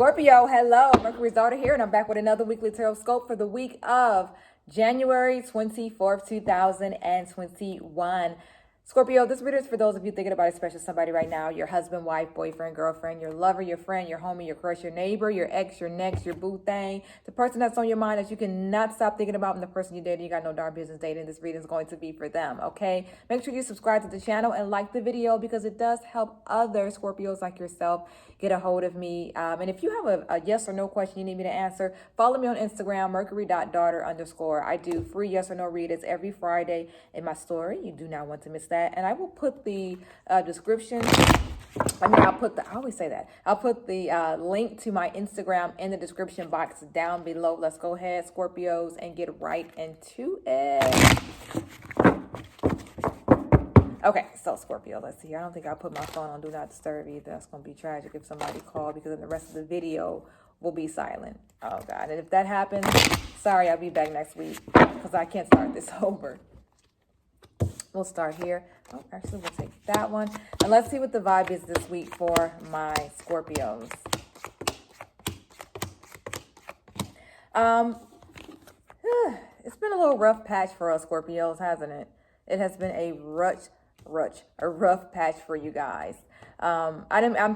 Scorpio, hello. Mercury's daughter here, and I'm back with another weekly tarot scope for the week of January 24th, 2021. Scorpio, this reader is for those of you thinking about a special somebody right now. Your husband, wife, boyfriend, girlfriend, your lover, your friend, your homie, your crush, your neighbor, your ex, your next, your boo thing. The person that's on your mind that you cannot stop thinking about, and the person you're dating, you got no darn business dating. This reading is going to be for them, okay? Make sure you subscribe to the channel and like the video because it does help other Scorpios like yourself get a hold of me. And if you have a yes or no question you need me to answer, follow me on Instagram, mercury.daughter_. I do free yes or no readings every Friday in my story. You do not want to miss that. And I will put the description. I always say that. I'll put the link to my Instagram in the description box down below. Let's go ahead, Scorpios, and get right into it. Okay, so Scorpio, let's see. I don't think I'll put my phone on Do Not Disturb either. That's going to be tragic if somebody called because then the rest of the video will be silent. Oh, God. And if that happens, sorry, I'll be back next week because I can't start this over. We'll start here. Oh, actually, we'll take that one. And let's see what the vibe is this week for my Scorpios. It's been a little rough patch for us Scorpios, hasn't it? It has been a rough patch for you guys. I'm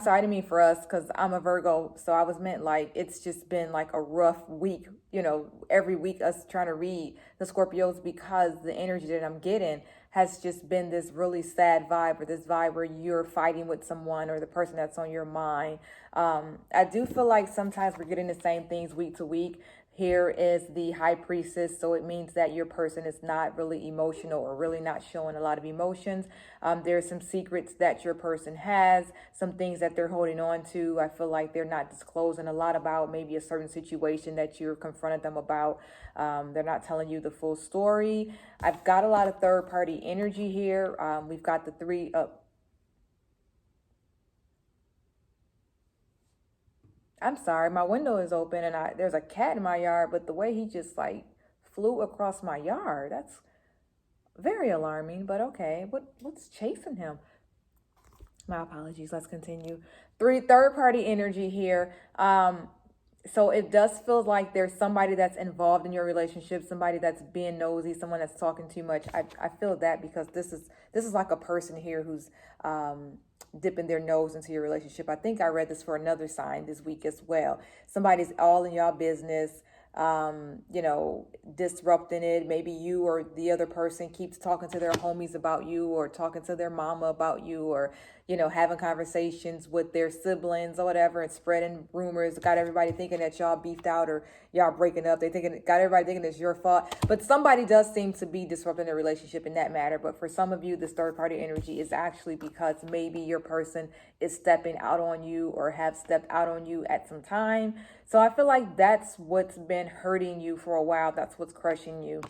sorry, I didn't mean for us because I'm a Virgo, so I was meant like it's just been like a rough week, you know, every week us trying to read the Scorpios because the energy that I'm getting has just been this really sad vibe, or this vibe where you're fighting with someone or the person that's on your mind. I do feel like sometimes we're getting the same things week to week. Here is the High Priestess, so it means that your person is not really emotional or really not showing a lot of emotions. There's some secrets that your person has, some things that they're holding on to. I feel like they're not disclosing a lot about maybe a certain situation that you're confronted them about. They're not telling you the full story. I've got a lot of third-party energy here. We've got the three up. I'm sorry, my window is open and there's a cat in my yard, but the way he just like flew across my yard, that's very alarming, but okay. What's chasing him? My apologies. Let's continue. Third-party energy here. So it does feel like there's somebody that's involved in your relationship, somebody that's being nosy, someone that's talking too much. I feel that because this is like a person here who's dipping their nose into your relationship. I think I read this for another sign this week as well. Somebody's all in y'all business, you know, disrupting it. Maybe you or the other person keeps talking to their homies about you, or talking to their mama about you, or, you know, having conversations with their siblings or whatever, and spreading rumors. Got everybody thinking that y'all beefed out or y'all breaking up. Got everybody thinking it's your fault. But somebody does seem to be disrupting the relationship in that matter. But for some of you, this third party energy is actually because maybe your person is stepping out on you or have stepped out on you at some time. So I feel like that's what's been hurting you for a while. That's what's crushing you.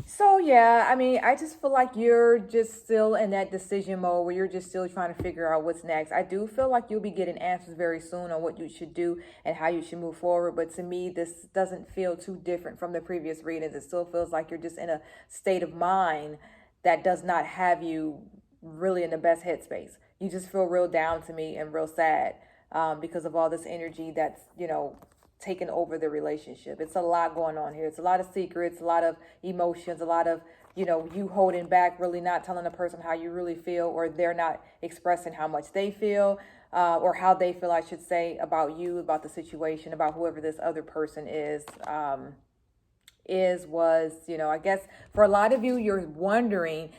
So yeah, I mean, I just feel like you're just still in that decision mode where you're just still trying to figure out what's next. I do feel like you'll be getting answers very soon on what you should do and how you should move forward. But to me, this doesn't feel too different from the previous readings. It still feels like you're just in a state of mind that does not have you really in the best headspace. You just feel real down to me and real sad because of all this energy that's, you know, taking over the relationship. It's a lot going on here. It's a lot of secrets, a lot of emotions, a lot of, you know, you holding back, really not telling the person how you really feel, or they're not expressing how much they feel, or how they feel, I should say, about you, about the situation, about whoever this other person is, you know, I guess for a lot of you, you're wondering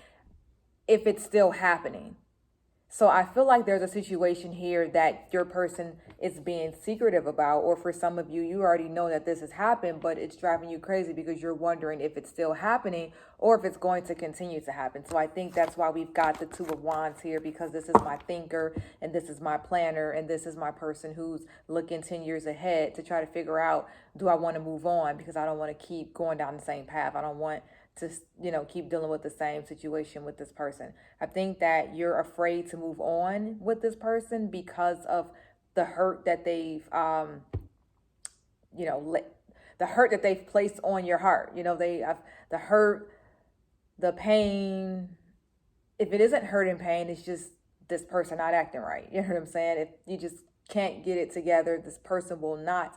if it's still happening. So I feel like there's a situation here that your person is being secretive about, or for some of you, you already know that this has happened, but it's driving you crazy because you're wondering if it's still happening or if it's going to continue to happen. So I think that's why we've got the Two of Wands here, because this is my thinker and this is my planner and this is my person who's looking 10 years ahead to try to figure out, do I want to move on? Because I don't want to keep going down the same path. I don't want to, you know, keep dealing with the same situation with this person. I think that you're afraid to move on with this person because of the hurt that they've, you know, the hurt that they've placed on your heart. You know, the hurt, the pain. If it isn't hurt and pain, it's just this person not acting right. You know what I'm saying? If you just can't get it together. This person will not,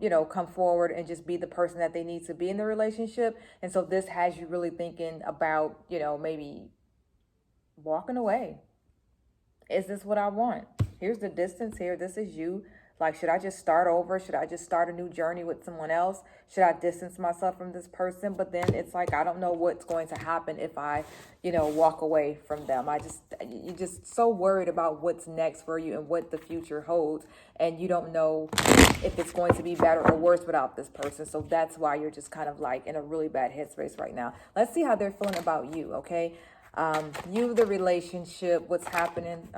you know, come forward and just be the person that they need to be in the relationship. And so this has you really thinking about, you know, maybe walking away. Is this what I want? Here's the distance here. This is you. Like, should I just start over? Should I just start a new journey with someone else? Should I distance myself from this person? But then it's like, I don't know what's going to happen if I, you know, walk away from them. You're just so worried about what's next for you and what the future holds. And you don't know if it's going to be better or worse without this person. So that's why you're just kind of like in a really bad headspace right now. Let's see how they're feeling about you, okay? You, the relationship, what's happening,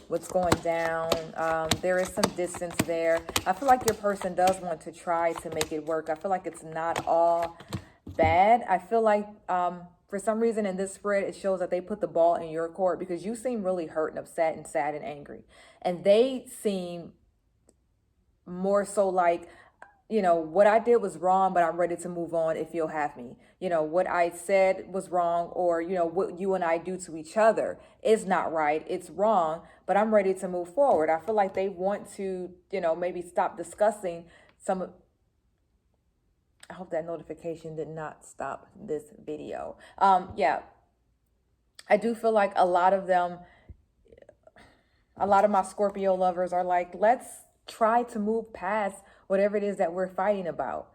what's going down. There is some distance there. I feel like your person does want to try to make it work. I feel like it's not all bad. I feel like for some reason in this spread, it shows that they put the ball in your court because you seem really hurt and upset and sad and angry. And they seem more so like, you know, what I did was wrong, but I'm ready to move on if you'll have me. You know, what I said was wrong, or, you know, what you and I do to each other is not right. It's wrong, but I'm ready to move forward. I feel like they want to, you know, maybe stop discussing some. I hope that notification did not stop this video. Yeah, I do feel like a lot of my Scorpio lovers are like, let's try to move past whatever it is that we're fighting about.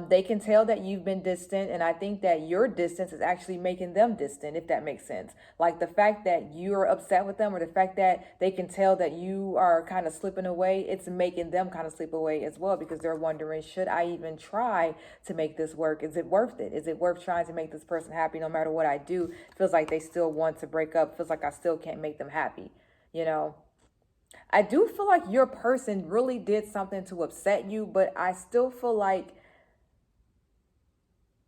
They can tell that you've been distant, and I think that your distance is actually making them distant, if that makes sense. Like the fact that you're upset with them, or the fact that they can tell that you are kind of slipping away, it's making them kind of slip away as well, because they're wondering, should I even try to make this work? Is it worth it? Is it worth trying to make this person happy no matter what I do? Feels like they still want to break up. Feels like I still can't make them happy, you know? I do feel like your person really did something to upset you, but I still feel like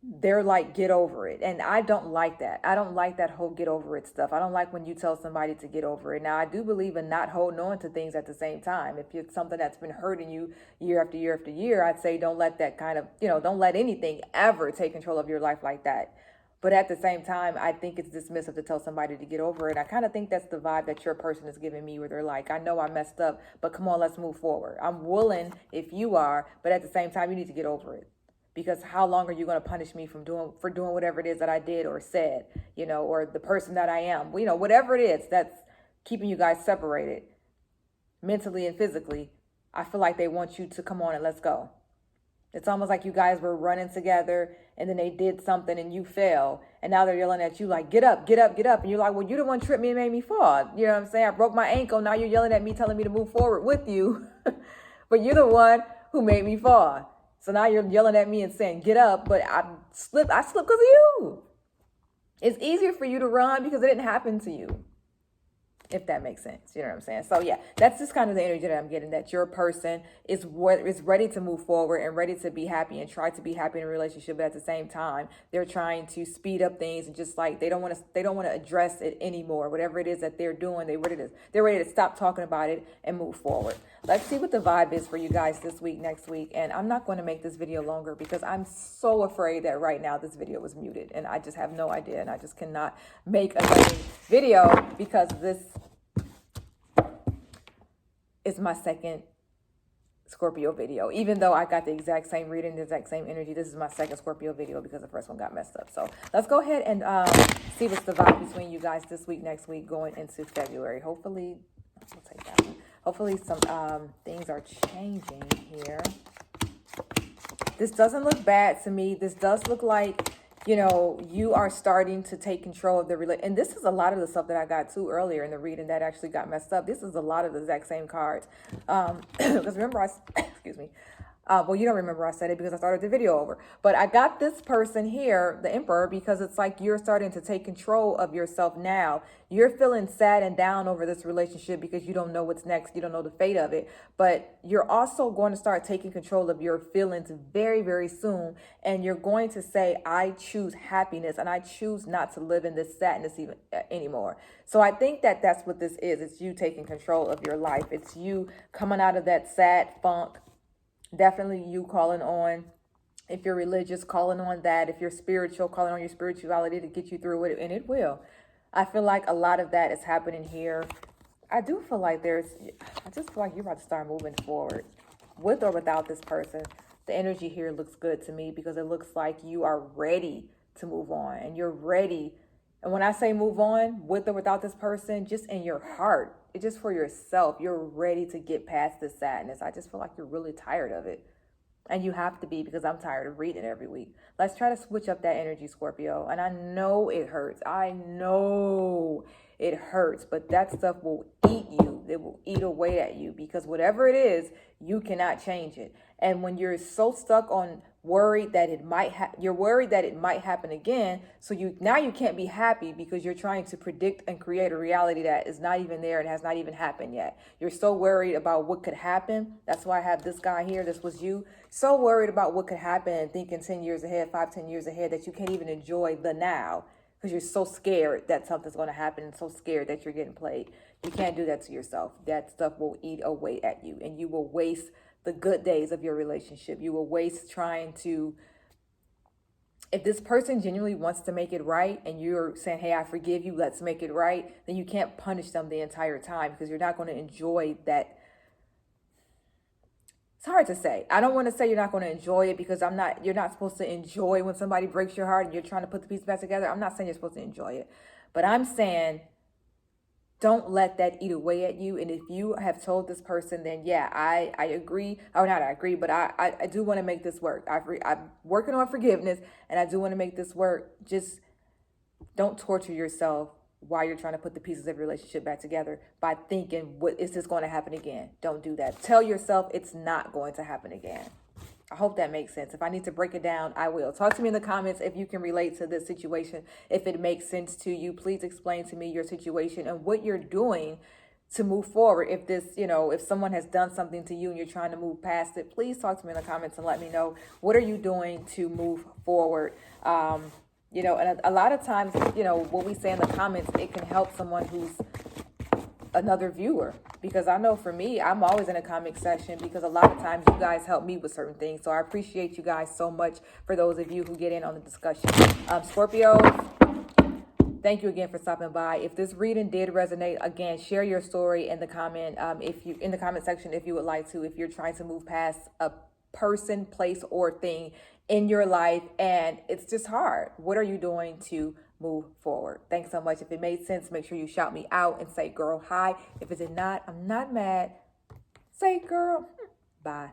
they're like, get over it. And I don't like that. I don't like that whole get over it stuff. I don't like when you tell somebody to get over it. Now, I do believe in not holding on to things at the same time. If it's something that's been hurting you year after year after year, I'd say don't let that kind of, you know, don't let anything ever take control of your life like that. But at the same time, I think it's dismissive to tell somebody to get over it. I kind of think that's the vibe that your person is giving me, where they're like, I know I messed up, but come on, let's move forward. I'm willing if you are, but at the same time, you need to get over it. Because how long are you going to punish me for doing whatever it is that I did or said, you know, or the person that I am, you know, whatever it is that's keeping you guys separated mentally and physically. I feel like they want you to come on and let's go. It's almost like you guys were running together and then they did something and you fell. And now they're yelling at you like, get up, get up, get up. And you're like, well, you're the one tripped me and made me fall. You know what I'm saying? I broke my ankle. Now you're yelling at me, telling me to move forward with you. But you're the one who made me fall. So now you're yelling at me and saying, get up. But I slipped because of you. It's easier for you to run because it didn't happen to you. If that makes sense. You know what I'm saying? So yeah, that's just kind of the energy that I'm getting, that your person is ready to move forward and ready to be happy and try to be happy in a relationship. But at the same time, they're trying to speed up things and just like, they don't want to address it anymore. Whatever it is that they're doing, they're ready to stop talking about it and move forward. Let's see what the vibe is for you guys this week, next week. And I'm not going to make this video longer because I'm so afraid that right now this video was muted and I just have no idea. And I just cannot make another video because this is my second Scorpio video. Even though I got the exact same reading, the exact same energy, this is my second Scorpio video because the first one got messed up. So let's go ahead and see what's the vibe between you guys this week, next week, going into February. Hopefully, we'll take that one. Hopefully some things are changing here. This doesn't look bad to me. This does look like, you know, you are starting to take control of the relationship. And this is a lot of the stuff that I got to earlier in the reading that actually got messed up. This is a lot of the exact same cards. Because remember, excuse me. Well, you don't remember I said it because I started the video over. But I got this person here, the Emperor, because it's like you're starting to take control of yourself now. You're feeling sad and down over this relationship because you don't know what's next. You don't know the fate of it. But you're also going to start taking control of your feelings very, very soon. And you're going to say, I choose happiness and I choose not to live in this sadness anymore. So I think that that's what this is. It's you taking control of your life. It's you coming out of that sad funk. Definitely you calling on, if you're religious, calling on that. If you're spiritual, calling on your spirituality to get you through it, and it will. I feel like a lot of that is happening here. I do feel like I just feel like you're about to start moving forward with or without this person. The energy here looks good to me because it looks like you are ready to move on and you're ready. And when I say move on with or without this person, just in your heart, it's just for yourself. You're ready to get past the sadness. I just feel like you're really tired of it. And you have to be because I'm tired of reading it every week. Let's try to switch up that energy, Scorpio. And I know it hurts. I know it hurts, but that stuff will eat you. It will eat away at you because whatever it is, you cannot change it. And when you're so stuck on worried that you're worried that it might happen again, so you can't be happy because you're trying to predict and create a reality that is not even there and has not even happened yet. You're so worried about what could happen. That's why I have this guy here. This was you. So worried about what could happen and thinking 10 years ahead, 5, 10 years ahead, that you can't even enjoy the now because you're so scared that something's going to happen and so scared that you're getting played. You can't do that to yourself. That stuff will eat away at you and you will waste the good days of your relationship. You will waste trying to, if this person genuinely wants to make it right and you're saying, hey, I forgive you, let's make it right, then you can't punish them the entire time because you're not going to enjoy that. It's hard to say. I don't want to say you're not going to enjoy it because you're not supposed to enjoy when somebody breaks your heart and you're trying to put the pieces back together. I'm not saying you're supposed to enjoy it, but I'm saying don't let that eat away at you. And if you have told this person, then yeah, I agree. Oh, not I agree, but I do want to make this work. I'm working on forgiveness and I do want to make this work. Just don't torture yourself while you're trying to put the pieces of your relationship back together by thinking, what is this going to happen again? Don't do that. Tell yourself it's not going to happen again. I hope that makes sense. If I need to break it down, I will. Talk to me in the comments if you can relate to this situation. If it makes sense to you, please explain to me your situation and what you're doing to move forward. If if someone has done something to you and you're trying to move past it, please talk to me in the comments and let me know, what are you doing to move forward? And a lot of times, what we say in the comments, it can help someone who's another viewer, because I know for me, I'm always in a comment section because a lot of times you guys help me with certain things. So I appreciate you guys so much for those of you who get in on the discussion. Scorpio, thank you again for stopping by. If this reading did resonate, again, share your story in the comment in the comment section if you would like to, if you're trying to move past a person, place, or thing in your life and it's just hard. What are you doing to move forward? Thanks so much. If it made sense, make sure you shout me out and say, girl, hi. If it did not, I'm not mad. Say, girl, bye.